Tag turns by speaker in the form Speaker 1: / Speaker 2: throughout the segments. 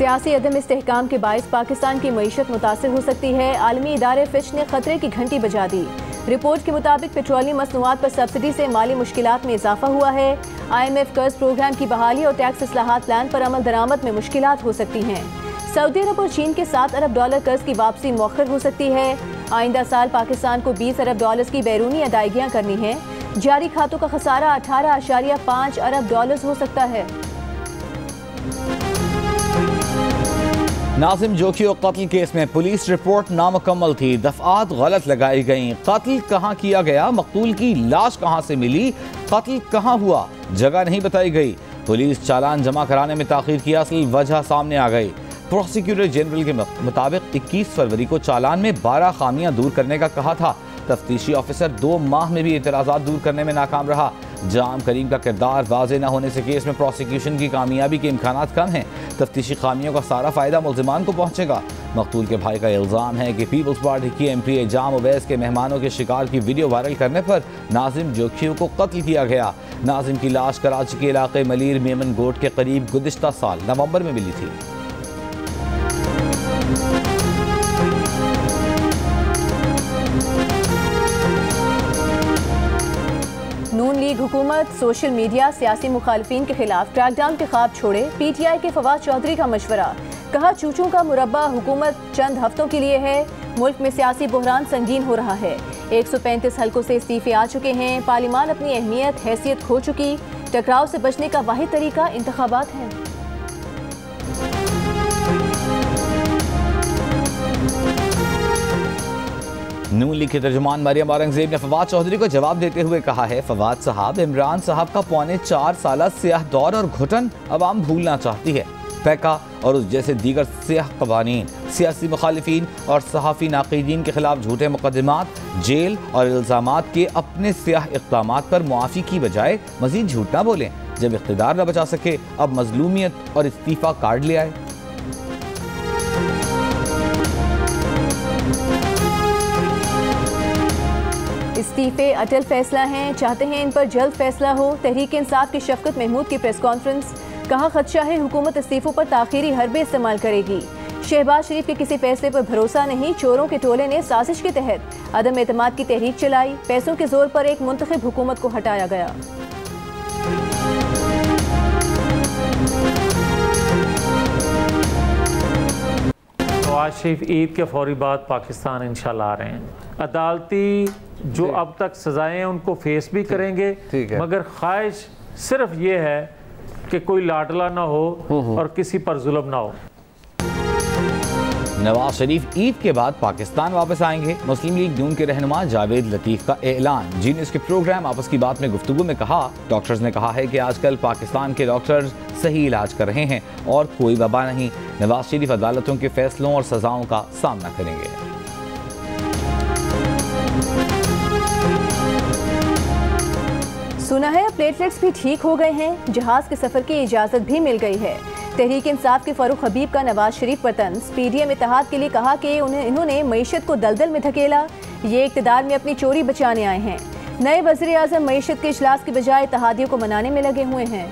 Speaker 1: सियासी अदम इस्तेहकाम के बायस पाकिस्तान की मईशत मुतासिर हो सकती है। आलमी इदारे फिश ने खतरे की घंटी बजा दी। रिपोर्ट के मुताबिक पेट्रोलियम मसनूआत पर सब्सिडी से माली मुश्किलात में इजाफा हुआ है। IMF कर्ज प्रोग्राम की बहाली और टैक्स इस्लाहात प्लान पर अमल दरामद में मुश्किलात हो सकती हैं। सऊदी अरब और चीन के $7 अरब कर्ज की वापसी मौखर हो सकती है। आइंदा साल पाकिस्तान को $20 अरब की बैरूनी अदायगियाँ करनी है। जारी खातों का खसारा $18.5 अरब हो सकता है।
Speaker 2: नाजिम जोखियो कत्ल केस में पुलिस रिपोर्ट नामुकम्मल थी, दफात गलत लगाई गईं। कत्ल कहाँ किया गया, मकतूल की लाश कहाँ से मिली, कत्ल कहाँ हुआ, जगह नहीं बताई गई। पुलिस चालान जमा कराने में ताखीर की असल वजह सामने आ गई। प्रोसिक्यूटर जनरल के मुताबिक 21 फरवरी को चालान में 12 खामियां दूर करने का कहा था। तफ्तीशी ऑफिसर 2 माह में भी एतराज़ात दूर करने में नाकाम रहा। जाम करीम का किरदार वाज़े न होने से केस में प्रोसिक्यूशन की कामयाबी के इम्कानात कम हैं। तफ्तीशी खामियों का सारा फ़ायदा मुल्ज़िमान को पहुँचेगा। मकतूल के भाई का इल्ज़ाम है कि पीपल्स पार्टी की MP जाम उवैस के मेहमानों के शिकार की वीडियो वायरल करने पर नाजिम जोखियों को कत्ल किया गया। नाजिम की लाश कराची के इलाके मलीर मेमन गोट के करीब गुज़िश्ता साल नवंबर में मिली थी।
Speaker 1: नून लीग हुकूमत सोशल मीडिया सियासी मुखालिफिन के खिलाफ क्रैकडाउन के ख्वाब छोड़े। PTI के फवाद चौधरी का मशवरा, कहा चूचू का मुरब्बा हुकूमत चंद हफ्तों के लिए है। मुल्क में सियासी बहरान संगीन हो रहा है। 135 हल्कों से इस्तीफे आ चुके हैं। पार्लिमान अपनी अहमियत हैसियत खो चुकी। टकराव से बचने का वाहिद तरीका इंतखाबात है।
Speaker 2: नून लीग के तर्जुमान मरियम औरंगजेब ने फवाद चौधरी को जवाब देते हुए कहा है, फवाद साहब, इमरान साहब का 4.25 साल सियाह दौर और घुटन अवाम भूलना चाहती है। पैका और उस जैसे दीगर सियाह कवानीन सियासी मुखालिफिन और सहाफ़ी नाक़ीदीन के खिलाफ झूठे मुकदमात, जेल और इल्ज़ामात के अपने सियाह इक़दामात पर मुआफ़ी की बजाय मज़ीद झूठ ना बोलें। जब इक़्तिदार न बचा सके, अब मज़लूमियत और इस्तीफ़ा कार्ड ले आए।
Speaker 1: इस्तीफे अटल फैसला हैं, चाहते हैं इन पर जल्द फैसला हो। तहरीक इंसाफ की शफकत महमूद की प्रेस कॉन्फ्रेंस, कहा खदशा है हुकूमत इस्तीफों पर ताख़ीरी हरबे इस्तेमाल करेगी। शहबाज शरीफ के किसी फैसले पर भरोसा नहीं, चोरों के टोले ने साजिश के तहत अदम एतमाद की तहरीक चलाई। पैसों के जोर पर एक मुंतखब हुकूमत को हटाया गया।
Speaker 3: नवाज शरीफ ईद के फौरी बाद पाकिस्तान इंशाल्लाह आ रहे हैं। अदालती जो अब तक सजाएं हैं उनको फेस भी करेंगे, मगर ख्वाहिश सिर्फ ये है कि कोई लाडला ना हो और किसी पर जुल्म ना हो।
Speaker 2: नवाज शरीफ ईद के बाद पाकिस्तान वापस आएंगे। मुस्लिम लीग नून के रहनुमा जावेद लतीफ़ का ऐलान। जी न्यूज़ के प्रोग्राम आपस की बात में गुफ्तगू में कहा, डॉक्टर्स ने कहा है कि आजकल पाकिस्तान के डॉक्टर सही इलाज कर रहे हैं और कोई वबा नहीं। नवाज शरीफ अदालतों के फैसलों और सजाओं का सामना करेंगे।
Speaker 1: सुना है प्लेटलेट्स भी ठीक हो गए हैं, जहाज के सफर की इजाजत भी मिल गई है। तहरीक इंसाफ के फारूक हबीब का नवाज शरीफ पर तंज, PDM इत्तेहाद के लिए कहा कि इन्होंने मईशत को दलदल में धकेला, ये इक़्तिदार में अपनी चोरी बचाने आए हैं। नए वज़ीर आज़म मईशत के इजलास की बजाय इत्तेहादियों को मनाने में लगे हुए हैं।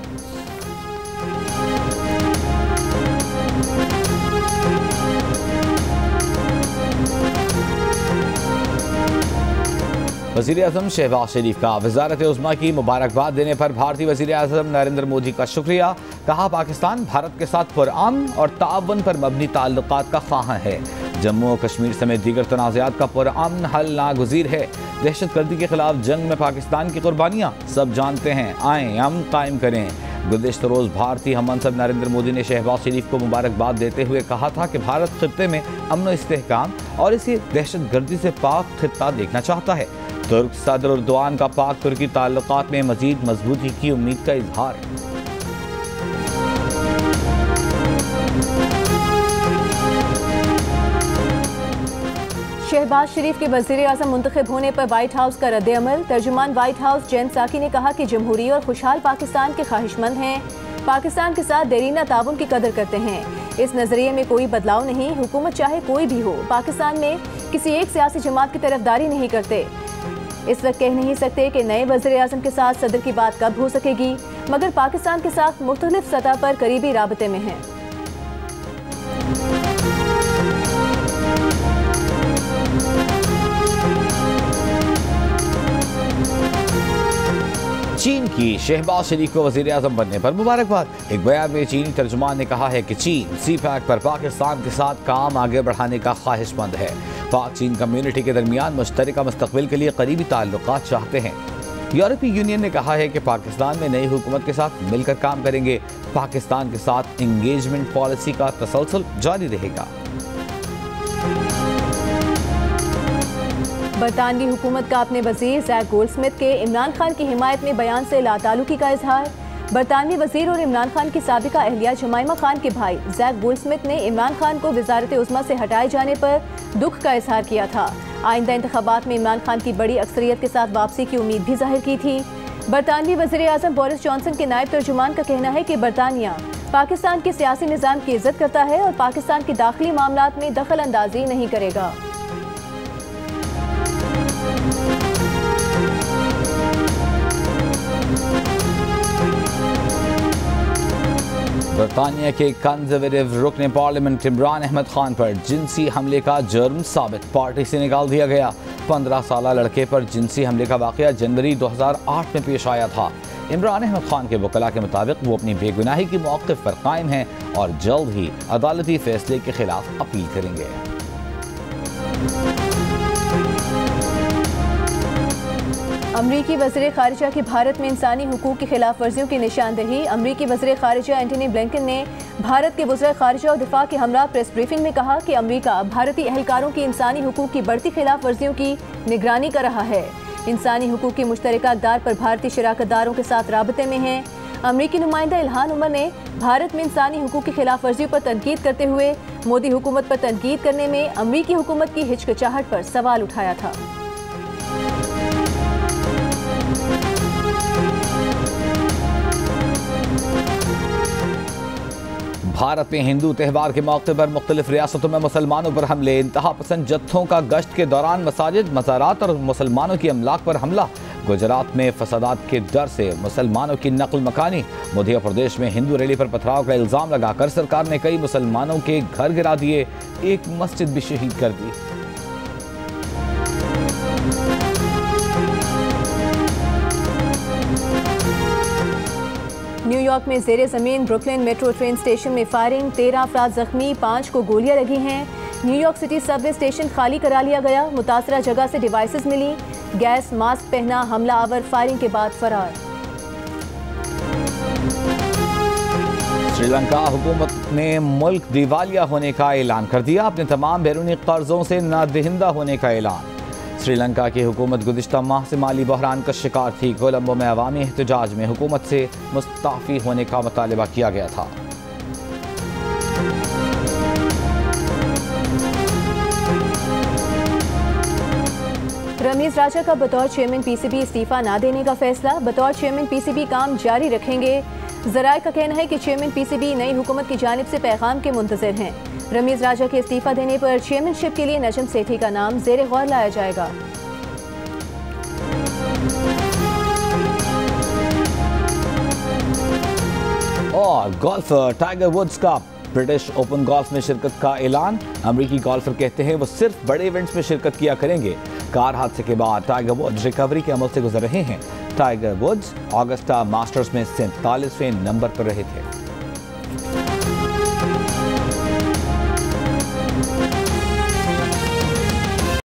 Speaker 2: वज़ीर आज़म शहबाज शरीफ का वज़ारत उज़्मा की मुबारकबाद देने पर भारतीय वज़ीर आज़म नरेंद्र मोदी का शुक्रिया। कहा पाकिस्तान भारत के साथ पुरअमन और ताअवुन पर मबनी ताल्लुकात का ख्वाह है। जम्मू और कश्मीर समेत दीगर तनाज़ात का पुरअमन हल नागुज़ीर है। दहशत गर्दी के खिलाफ जंग में पाकिस्तान की कुर्बानियाँ सब जानते हैं, आएँ हम कायम करें। गुज़िश्ता रोज़ भारतीय हम मनसब नरेंद्र मोदी ने शहबाज शरीफ को मुबारकबाद देते हुए कहा था कि भारत खित्ते में अमन व इस्तेहकाम और इसी दहशत गर्दी से पाक खित्ता देखना चाहता है। तुर्क सदर उर्दवान का पाक तुर्की ताल्लुकात में मज़ीद मजबूती की उम्मीद का इजहार।
Speaker 1: शहबाज शरीफ के वज़ीर आज़म मुंतखब होने पर व्हाइट हाउस का रद्द अमल। तर्जुमान व्हाइट हाउस जैन साकी ने कहा कि जमहूरी और खुशहाल पाकिस्तान के ख्वाहिशमंद हैं, पाकिस्तान के साथ देरीना ताउन की कदर करते हैं। इस नज़रिए में कोई बदलाव नहीं। हुकूमत चाहे कोई भी हो, पाकिस्तान में किसी एक सियासी जमात की तरफदारी नहीं करते। इस वक्त कह नहीं सकते कि नए वज़ीर आज़म के साथ सदर की बात कब हो सकेगी, मगर पाकिस्तान के साथ मुख्तलिफ सतह पर करीबी राबते में हैं।
Speaker 2: चीन की शहबाज शरीफ को वज़ीर आज़म बनने पर मुबारकबाद। एक बयान में चीनी तर्जुमान ने कहा है कि चीन CPEC पर पाकिस्तान के साथ काम आगे बढ़ाने का ख्वाहिशमंद है। पाक चीन कम्युनिटी के दरमियान मुश्तरका मुस्तक़बिल के लिए करीबी ताल्लुकात चाहते हैं। यूरोपीय यूनियन ने कहा है कि पाकिस्तान में नई हुकूमत के साथ मिलकर काम करेंगे। पाकिस्तान के साथ इंगेजमेंट पॉलिसी का तसलसल जारी रहेगा।
Speaker 1: बरतानवी हुकूमत का अपने वजीर जैक गोल्डस्मिथ के इमरान खान की हिमायत में बयान से लाताल्लुकी का इजहार। बरतानवी वजीर और इमरान खान की साबिका अहलिया जमाइमा खान के भाई जैक गोल्डस्मिथ ने इमरान खान को वजारत उज़्मा से हटाए जाने पर दुख का इजहार किया था। आइंदा इंतखाबात में इमरान खान की बड़ी अक्सरियत के साथ वापसी की उम्मीद भी जाहिर की थी। बरतानवी वज़ीर आज़म बोरिस जॉनसन के नायब तर्जुमान का कहना है कि बरतानिया पाकिस्तान के सियासी निज़ाम की इज्जत करता है और पाकिस्तान के दाखिली मामलात में दखल अंदाजी नहीं करेगा।
Speaker 2: बरतानिया के कंजर्वेटिव रुकने पार्लियामेंट इमरान अहमद खान पर जिनसी हमले का जुर्म साबित, पार्टी से निकाल दिया गया। 15 साला लड़के पर जिनसी हमले का वाक़या जनवरी 2008 में पेश आया था। इमरान अहमद खान के वकला के मुताबिक वो अपनी बेगुनाही की मौक़िफ़ पर कायम हैं और जल्द ही अदालती फैसले के खिलाफ अपील करेंगे।
Speaker 1: अमरीकी वज़ीर ख़ारिजा की भारत में इंसानी हुकूक की खिलाफ वर्जियों की निशानदेही। अमरीकी वज़ीर ख़ारिजा एंटनी ब्लिंकन ने भारत के वज़ीर ख़ारिजा और दिफा के हमरा प्रेस ब्रीफिंग में कहा कि अमरीका भारतीय एहलकारों की इंसानी हुकूक की बढ़ती खिलाफ वर्जियों की निगरानी कर रहा है। इंसानी हुकूक की मुश्तरका अक़दार पर भारतीय शराकतदारों के साथ राबते में हैं। अमरीकी नुमाइंदा इल्हान उमर ने भारत में इंसानी हुकूक की खिलाफ वर्जियों पर तनकीद करते हुए मोदी हुकूमत पर तनकीद करने में अमरीकी हुकूमत की हिचकिचाहट पर सवाल उठाया था।
Speaker 2: भारत में हिंदू त्यौहार के मौके पर मुख्तलिफ रियासतों में मुसलमानों पर हमले। इंतहा पसंद जत्थों का गश्त के दौरान मसाजिद, मज़ारात और मुसलमानों की अमलाक पर हमला। गुजरात में फसादात के डर से मुसलमानों की नकल मकानी। मध्य प्रदेश में हिंदू रैली पर पथराव का इल्ज़ाम लगाकर सरकार ने कई मुसलमानों के घर गिरा दिए, एक मस्जिद भी शहीद कर दी।
Speaker 1: न्यूयॉर्क में ज़ेरे ज़मीन ब्रुकलिन मेट्रो ट्रेन स्टेशन में फायरिंग, 13 अफराद जख्मी, 5 को गोलियां लगी हैं। न्यूयॉर्क सिटी सबवे स्टेशन खाली करा लिया गया। मुतासरा जगह से डिवाइसेस मिली। गैस मास्क पहना हमला आवर फायरिंग के बाद फरार।
Speaker 2: श्रीलंका हुकूमत ने मुल्क दिवालिया होने का ऐलान कर दिया। अपने तमाम बैरूनी कर्जों से नादहिंदा होने का ऐलान। श्रीलंका की हुकूमत गुज़िश्ता माह से माली बहरान का शिकार थी। कोलंबो में अवामी एहतजाज में हुकूमत से मुस्ताफ़ी होने का मुतालबा किया गया था।
Speaker 1: रमीज राजा का बतौर चेयरमैन PCB इस्तीफा ना देने का फैसला। बतौर चेयरमैन PCB काम जारी रखेंगे। ज़राए का कहना है कि चेयरमैन PCB नई हुकूमत की जानिब से पैगाम के मुंतज़िर हैं। रमीज राजा के इस्तीफा देने पर चेयरमैनशिप के लिए नजम सेठी का नाम ज़ेरे गौर लाया जाएगा।
Speaker 2: और गोल्फर टाइगर वुड्स का ब्रिटिश ओपन गोल्फ में शिरकत का ऐलान। अमरीकी गोल्फर कहते हैं वो सिर्फ बड़े इवेंट्स में शिरकत किया करेंगे। कार हादसे के बाद टाइगर वुड्स रिकवरी के अमल से गुजर रहे हैं। टाइगर वुड्स ऑगस्टा मास्टर्स में 47वें नंबर पर रहे थे।